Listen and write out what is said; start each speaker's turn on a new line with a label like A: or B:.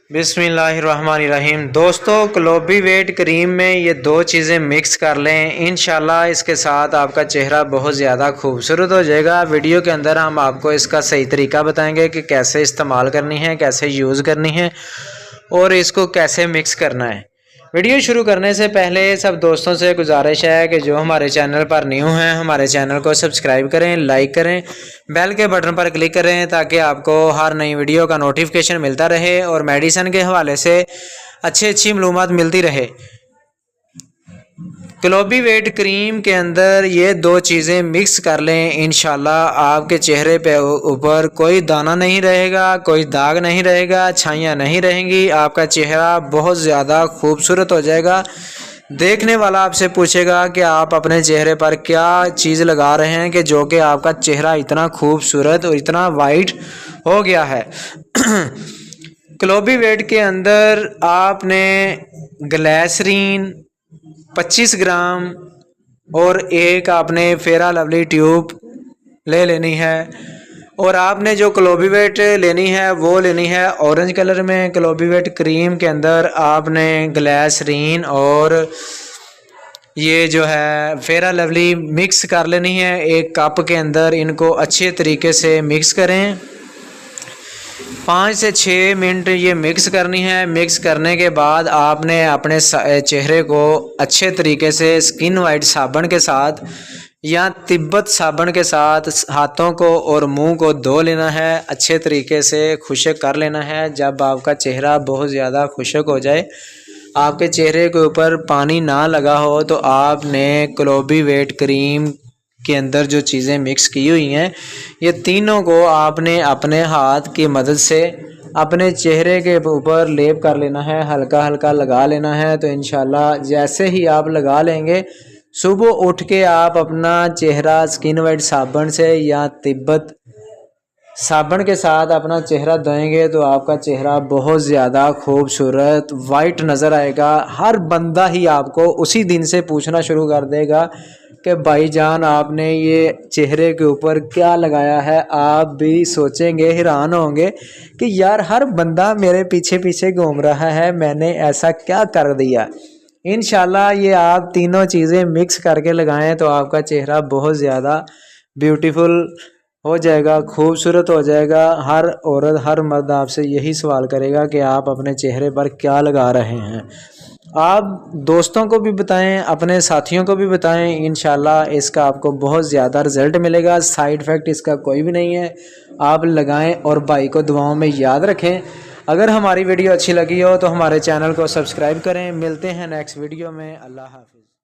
A: बिस्मिल्लाहिर्रहमानिर्रहीम। दोस्तों, क्लोबी wait cream में ये दो चीज़ें मिक्स कर लें, इंशाल्लाह इसके साथ आपका चेहरा बहुत ज़्यादा खूबसूरत हो जाएगा। वीडियो के अंदर हम आपको इसका सही तरीका बताएंगे कि कैसे इस्तेमाल करनी है, कैसे यूज़ करनी है और इसको कैसे मिक्स करना है। वीडियो शुरू करने से पहले सब दोस्तों से गुजारिश है कि जो हमारे चैनल पर न्यू हैं हमारे चैनल को सब्सक्राइब करें, लाइक करें, बेल के बटन पर क्लिक करें ताकि आपको हर नई वीडियो का नोटिफिकेशन मिलता रहे और मेडिसिन के हवाले से अच्छी मालूमात मिलती रहे। क्लोबी वेट क्रीम के अंदर ये दो चीज़ें मिक्स कर लें, इंशाल्लाह आपके चेहरे पे ऊपर कोई दाना नहीं रहेगा, कोई दाग नहीं रहेगा, छाइयाँ नहीं रहेंगी। आपका चेहरा बहुत ज़्यादा खूबसूरत हो जाएगा। देखने वाला आपसे पूछेगा कि आप अपने चेहरे पर क्या चीज़ लगा रहे हैं कि जो कि आपका चेहरा इतना खूबसूरत और इतना वाइट हो गया है। क्लोबी वेट के अंदर आपने ग्लिसरीन 25 ग्राम और एक आपने फेरा लवली ट्यूब ले लेनी है और आपने जो क्लोबी वेट लेनी है वो लेनी है ऑरेंज कलर में। क्लोबी वेट क्रीम के अंदर आपने ग्लिसरीन और ये जो है फेरा लवली मिक्स कर लेनी है एक कप के अंदर। इनको अच्छे तरीके से मिक्स करें, 5 से 6 मिनट ये मिक्स करनी है। मिक्स करने के बाद आपने अपने चेहरे को अच्छे तरीके से स्किन वाइट साबुन के साथ या तिब्बत साबुन के साथ हाथों को और मुंह को धो लेना है, अच्छे तरीके से खुशक कर लेना है। जब आपका चेहरा बहुत ज़्यादा खुशक हो जाए, आपके चेहरे के ऊपर पानी ना लगा हो, तो आपने क्लोबी वेट क्रीम के अंदर जो चीज़ें मिक्स की हुई हैं ये तीनों को आपने अपने हाथ की मदद से अपने चेहरे के ऊपर लेप कर लेना है, हल्का हल्का लगा लेना है। तो इंशाल्लाह जैसे ही आप लगा लेंगे, सुबह उठ के आप अपना चेहरा स्किन वाइट साबुन से या तिब्बत साबुन के साथ अपना चेहरा धोएंगे तो आपका चेहरा बहुत ज़्यादा खूबसूरत वाइट नज़र आएगा। हर बंदा ही आपको उसी दिन से पूछना शुरू कर देगा कि भाईजान आपने ये चेहरे के ऊपर क्या लगाया है। आप भी सोचेंगे, हैरान होंगे कि यार हर बंदा मेरे पीछे पीछे घूम रहा है, मैंने ऐसा क्या कर दिया। इंशाल्लाह ये आप तीनों चीज़ें मिक्स करके लगाएं तो आपका चेहरा बहुत ज़्यादा ब्यूटीफुल हो जाएगा, खूबसूरत हो जाएगा। हर औरत हर मर्द आपसे यही सवाल करेगा कि आप अपने चेहरे पर क्या लगा रहे हैं। आप दोस्तों को भी बताएं, अपने साथियों को भी बताएं, इंशाल्लाह इसका आपको बहुत ज़्यादा रिजल्ट मिलेगा। साइड इफ़ेक्ट इसका कोई भी नहीं है। आप लगाएं और भाई को दुआओं में याद रखें। अगर हमारी वीडियो अच्छी लगी हो तो हमारे चैनल को सब्सक्राइब करें। मिलते हैं नेक्स्ट वीडियो में। अल्लाह हाफिज़।